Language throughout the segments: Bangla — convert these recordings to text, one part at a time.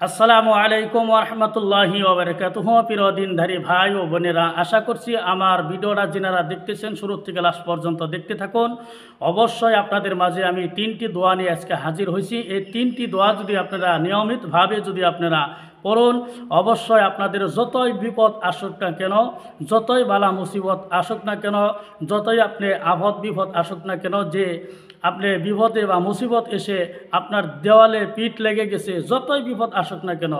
আসসালামু আলাইকুম ওরহমতুল্লাহি ওবরাকাতুহু। প্রিয় দিনধারী ভাই ও বোনেরা, আশা করছি আমার ভিডিওটা যারা দেখতেছেন শুরু থেকে লাস্ট পর্যন্ত দেখতে থাকুন। অবশ্যই আপনাদের মাঝে আমি তিনটি দোয়া নিয়ে আজকে হাজির হয়েছি। এই তিনটি দোয়া যদি আপনারা নিয়মিতভাবে আপনারা পড়ুন, অবশ্যই আপনাদের যতই বিপদ আসুক না কেন, যতই বালা মুসিবত আসুক না কেন, যতই আপনি আফত বিপদ আসুক না কেন, যে আপনি বিপদে বা মুসিবত এসে আপনার দেওয়ালে পিঠ লেগে গেছে, যতই বিপদ আসুক না কেন,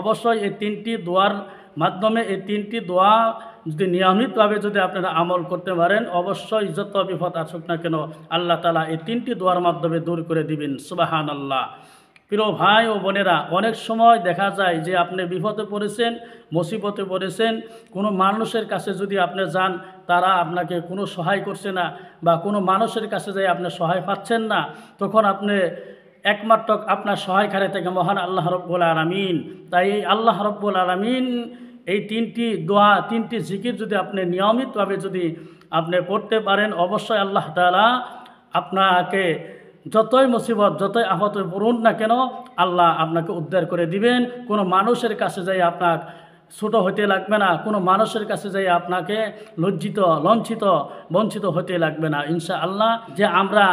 অবশ্যই এই তিনটি দোয়ার মাধ্যমে, এই তিনটি দোয়া যদি নিয়মিতভাবে আপনারা আমল করতে পারেন, অবশ্যই যত বিপদ আসুক না কেন আল্লাহ তাআলা এই তিনটি দোয়ার মাধ্যমে দূর করে দিবেন। সুবহানাল্লাহ। প্রিয় ভাই ও বোনেরা, অনেক সময় দেখা যায় যে আপনি বিপদে পড়েছেন, মুসিবতে পড়েছেন, কোনো মানুষের কাছে যদি আপনি যান, তারা আপনাকে কোনো সহায় করছে না, বা কোনো মানুষের কাছে যাই আপনি সহায় পাচ্ছেন না, তখন আপনি একমাত্র আপনার সহায়কারী থেকে মহান আল্লাহ রব্বুল আলামিন। তাই এই আল্লাহ রব্বুল আলামিন এই তিনটি দোয়া, তিনটি জিকির যদি আপনি নিয়মিতভাবে আপনি পড়তে পারেন, অবশ্যই আল্লাহ তাআলা আপনাকে যতই মুসিবত, যতই আফতে পড়ুন না কেন, আল্লাহ আপনাকে উদ্ধার করে দিবেন। কোনো মানুষের কাছে যাই আপনার ছোটো হতে লাগবে না, কোনো মানুষের কাছে যাই আপনাকে লজ্জিত, লঞ্ছিত, বঞ্চিত হতে লাগবে না ইনশাআল্লাহ। যে আমরা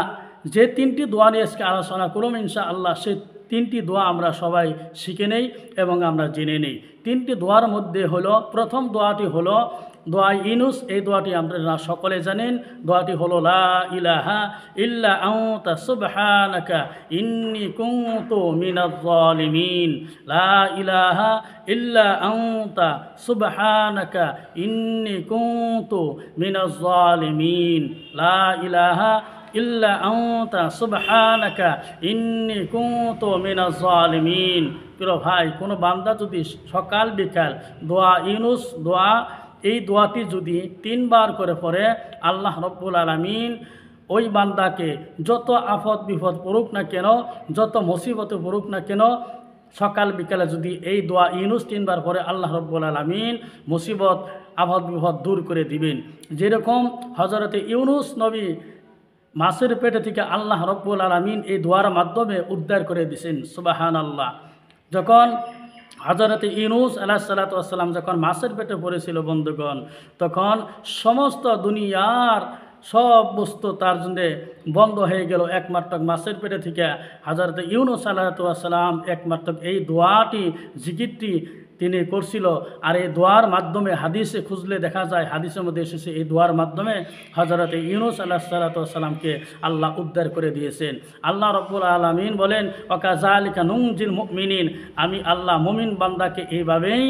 যে তিনটি দোয়া নিয়ে আজকে আলোচনা করুন, ইনশাআল্লাহ সেই তিনটি দোয়া আমরা সবাই শিখে নেই এবং আমরা জেনে নেই। তিনটি দোয়ার মধ্যে হলো, প্রথম দোয়াটি হলো দোয়া ইউনুস। এই দোয়াটি আপনারা সকলে জানেন। দোয়াটি হলো লা ইলাহা ইল্লা আনতা সুবহানাকা ইন্নী কুনতু মিনাজ জালিমিন। লা ইলাহা ইল্লা আনতা সুবহানাকা ইন্নী কুনতু মিনাজ জালিমিন। লা ইলাহা ইল্লা আনতা সুবহানাকা ইন্নী কুনতু মিনাজ জালিমিন। প্রিয় ভাই, কোনো বান্দা যদি সকাল বিকাল দোয়া ইউনুস দোয়া, এই দোয়াটি যদি 3 বার করে পড়ে, আল্লাহ রব্বুল আলামিন ওই বান্দাকে যত আফত বিপদ পড়ুক না কেন, যত মুসিবতে পড়ুক না কেন, সকাল বিকালে যদি এই দোয়া ইউনুস 3 বার পড়ে, আল্লাহ রব্বুল আলামিন মুসিবত আফত বিপদ দূর করে দিবেন। যেরকম হযরতে ইউনুস নবী মাছের পেটে থেকে আল্লাহ রব্বুল আলামিন এই দোয়ার মাধ্যমে উদ্ধার করে দিয়েছেন। সুবহানাল্লাহ। যখন হযরতে ইউনুস আলাইহিসসালাতু ওয়াসসালাম যখন মাছের পেটে পড়েছিল বন্ধুগণ, তখন সমস্ত দুনিয়ার সব বস্তু তার জন্যে বন্ধ হয়ে গেল, একমাত্র মাছের পেটে থেকে হযরতে ইউনুস আলাইহিসসালাতু ওয়াসসালাম একমাত্র এই দোয়াটি, জিকিরটি তিনি করছিল। আর এই দোয়ার মাধ্যমে হাদিসে খুঁজলে দেখা যায়, হাদিসের মধ্যে এসেছে এই দোয়ার মাধ্যমে হযরতে ইউনুস আলাইহিসসালাতু ওয়াসসালামকে আল্লাহ উদ্ধার করে দিয়েছেন। আল্লাহ রাব্বুল আলামিন বলেন, ওয়াকাযালিকা নুনজিল মুমিনিন, আমি আল্লাহ মুমিন বান্দাকে এইভাবেই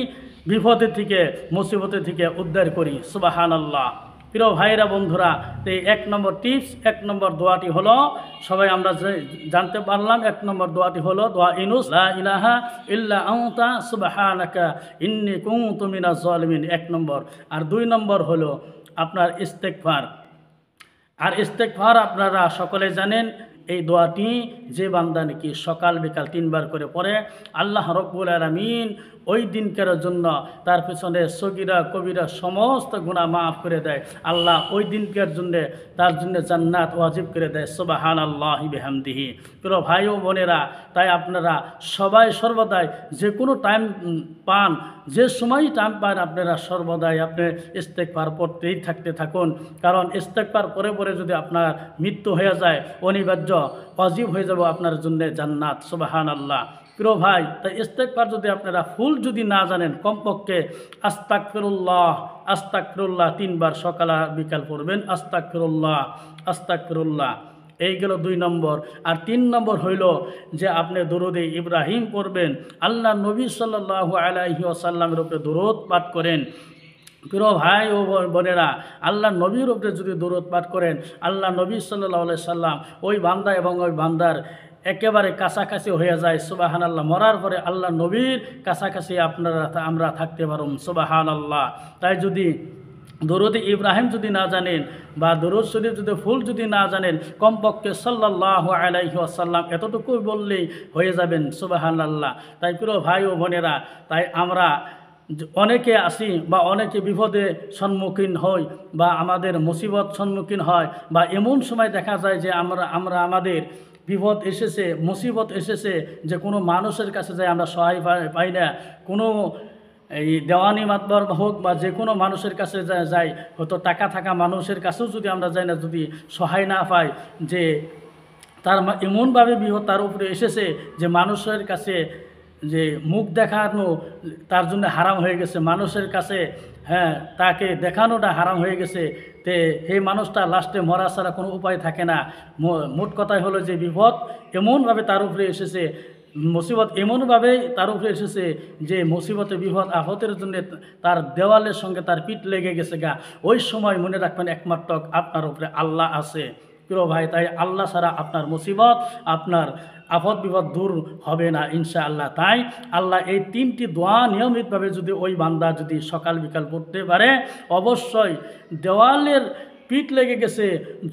বিপদের থেকে, মুসিবতের থেকে উদ্ধার করি। সুবহানাল্লাহ। প্রিয় ভাইরা, বন্ধুরা, এই 1 নম্বর টিপস, 1 নম্বর দোয়াটি হলো, সবাই আমরা জানতে পারলাম, 1 নম্বর দোয়াটি হলো দোয়া ইউনুস, লা ইলাহা ইল্লা আনতা সুবহানাকা ইন্নী কুনতু মিনাজ জালিমিন, 1 নম্বর। আর 2 নম্বর হলো আপনার ইস্তেগফার। আর ইস্তেগফার আপনারা সকলে জানেন, এই দোয়াটি যে বান্দা নাকি সকাল বিকাল 3 বার করে পড়ে, আল্লাহ রব্বুল আলামিন ওই দিনকার জন্য তার পেছনে সগীরা কবিরা সমস্ত গুনাহ মাফ করে দেয়। আল্লাহ ওই দিনকার জন্য তার জন্য জান্নাত ওয়াজিব করে দেয়। সুবহানাল্লাহি বিহামদিহি। প্রিয় ভাই ও বোনেরা, তাই আপনারা সবাই সর্বদাই যে কোনো টাইম পান, যে সময়ই টাইম পান, আপনারা সর্বদাই আপনি ইস্তেগফার পড়তেই থাকুন। কারণ ইস্তেগফার পরে পরে যদি আপনার মৃত্যু হয়ে যায়, অনিবার্য ওয়াজিব হয়ে যাবে আপনার জন্য জান্নাত। সুবহানাল্লাহ। প্রিয় ভাই, তাই ইস্তেগফার যদি আপনারা ফুল যদি না জানেন, কমপক্ষে আস্তাগফিরুল্লাহ আস্তাগফিরুল্লাহ 3 বার সকাল আর বিকাল পড়বেন। আস্তাগফিরুল্লাহ আস্তাগফিরুল্লাহ। এই গেল 2 নম্বর। আর 3 নম্বর হইল যে আপনি দরুদে ইব্রাহিম পড়বেন। আল্লাহ নবী সাল্লাল্লাহু আলাইহি ওয়াসাল্লামের উপরে দরুদ পাঠ করেন। প্রিয় ভাই ও বোনেরা, আল্লাহ নবীর উপরে যদি দরুদ পাঠ করেন, আল্লাহ নবী সাল্লাল্লাহু আলাইহি সাল্লাম ওই বান্দা এবং ওই বান্দার একেবারে কাছাকাছি হয়ে যায়। সুবহানাল্লাহ। মরার পরে আল্লাহ নবীর কাছাকাছি আমরা থাকতে পারুন। সুবহানাল্লাহ। তাই যদি দরুদে ইব্রাহিম যদি না জানেন, বা দরুদ শরীফ যদি ফুল যদি না জানেন, কমপক্ষে সাল্লাল্লাহু আলাইহি ওয়াসাল্লাম এতটুকু বললেই হয়ে যাবেন। সুবহানাল্লাহ। তাই প্রিয় ভাই ও বোনেরা, তাই আমরা অনেকে আসি বা অনেকে বিপদে সম্মুখীন হই, বা আমাদের মুসিবত সম্মুখীন হয়, বা এমন সময় দেখা যায় যে আমরা আমাদের বিপদ এসেছে, মুসিবত এসেছে, যে কোনো মানুষের কাছে যাই আমরা সহায় পাই না, কোনো এই দেওয়ানি মাতবর হোক বা যে কোনো মানুষের কাছে যাই, হয়তো টাকা থাকা মানুষের কাছেও যদি আমরা যাই না, যদি সহায় না পাই, যে তার এমনভাবে বিপদ তার উপরে এসেছে যে মানুষের কাছে যে মুখ দেখানো তার জন্য হারাম হয়ে গেছে, মানুষের কাছে হ্যাঁ তাকে দেখানোটা হারাম হয়ে গেছে, তে এই মানুষটা লাস্টে মরা ছাড়া কোনো উপায় থাকে না। মোট কথাই হলো যে বিপদ এমনভাবে তার উপরে এসেছে, মুসিবত এমনভাবে তার উপরে এসেছে যে মুসিবতে বিপদ আফতের জন্য তার দেওয়ালের সঙ্গে তার পিঠ লেগে গেছে গা। ওই সময় মনে রাখবেন একমাত্র আপনার উপরে আল্লাহ আছে প্রিয় ভাই। তাই আল্লাহ ছাড়া আপনার মুসিবত, আপনার আফত বিপদ দূর হবে না ইনশাআল্লাহ। তাই আল্লাহ এই 3টি দোয়া নিয়মিতভাবে যদি ওই বান্দা যদি সকাল বিকাল পড়তে পারে, অবশ্যই দেওয়ালের পিঠ লেগে গেছে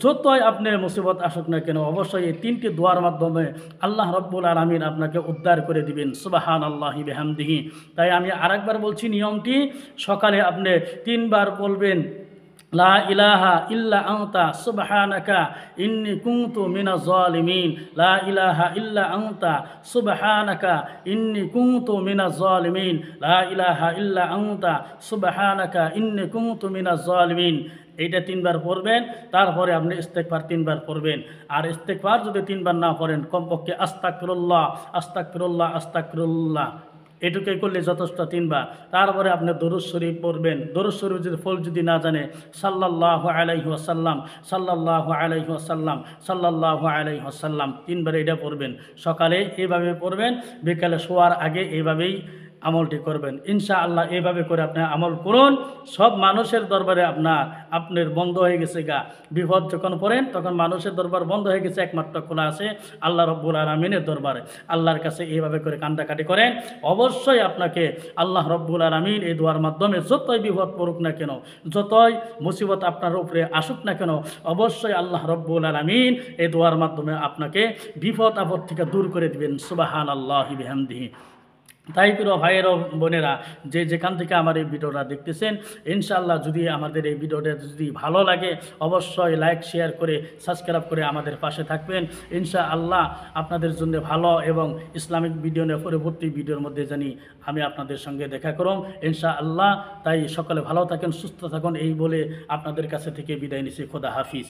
যতই আপনি মুসিবত আসুক না কেন, অবশ্যই এই 3টি দোয়ার মাধ্যমে আল্লাহ রব্বুল আলামিন আপনাকে উদ্ধার করে দিবেন। সুবহানাল্লাহি বিহামদিহি। তাই আমি আরেকবার বলছি, নিয়মটি সকালে আপনি 3 বার বলবেন, লা ইলাহা ইল্লা আনতা সুবহানাকা ইন্নী কুনতু মিনাজ জালিমিন, লা ইলাহা ইল্লা আনতা সুবহানাকা ইন্নী কুনতু মিনাজ জালিমিন, লা ইলাহা ইল্লা আনতা সুবহানাকা ইন্নী কুনতু মিনাজ জালিমিন। এইটা 3 বার পড়বেন, তারপরে আপনি ইস্তেগফার 3 বার পড়বেন। আর ইস্তেগফার যদি 3 বার না পড়েন, কমপক্ষে আস্তাগফিরুল্লাহ আস্তাগফিরুল্লাহ আস্তাগফিরুল্লাহ এটুকুই করলে যথেষ্ট 3 বার। তারপরে আপনি দরুদ শরীফ পড়বেন। দরুদ শরীফ যদি ফল যদি না জানে, সাল্লাল্লাহু আলাইহি ওয়াসাল্লাম সাল্লাল্লাহু আলাইহি ওয়াসাল্লাম সাল্লাল্লাহু আলাইহি ওয়াসাল্লাম 3 বার এটা পড়বেন। সকালে এইভাবে পড়বেন, বিকালে শোয়ার আগে এইভাবেই আমলটি করবেন ইনশাআল্লাহ। এইভাবে করে আপনি আমল করুন, সব মানুষের দরবারে আপনার বন্ধ হয়ে গেছে গা। বিপদ যখন পড়েন তখন মানুষের দরবার বন্ধ হয়ে গেছে, একমাত্র খোলা আছে আল্লাহ রব্বুল আলামিনের দরবারে। আল্লাহর কাছে এইভাবে করে কান্দাকাটি করেন, অবশ্যই আপনাকে আল্লাহ রব্বুল আলামিন এই দোয়ার মাধ্যমে যতই বিপদ পড়ুক না কেন, যতই মুসিবত আপনার উপরে আসুক না কেন, অবশ্যই আল্লাহ রব্বুল আলামিন এই দোয়ার মাধ্যমে আপনাকে বিপদ আপদ থেকে দূর করে দিবেন। সুবহানাল্লাহি বিহামদিহি। তাই প্রিয় ভাইয়ের বোনেরা, যে যেখান থেকে আমার এই ভিডিওটা দেখতেছেন, ইনশাআল্লাহ যদি আমাদের এই ভিডিওটা যদি ভালো লাগে, অবশ্যই লাইক শেয়ার করে সাবস্ক্রাইব করে আমাদের পাশে থাকবেন ইনশাআল্লাহ। আপনাদের জন্য ভালো এবং ইসলামিক ভিডিও নিয়ে পরবর্তী ভিডিওর মধ্যে জানি আমি আপনাদের সঙ্গে দেখা করুন ইনশাআল্লাহ। তাই সকলে ভালো থাকেন, সুস্থ থাকুন, এই বলে আপনাদের কাছে থেকে বিদায় নিচ্ছি। খোদা হাফিজ।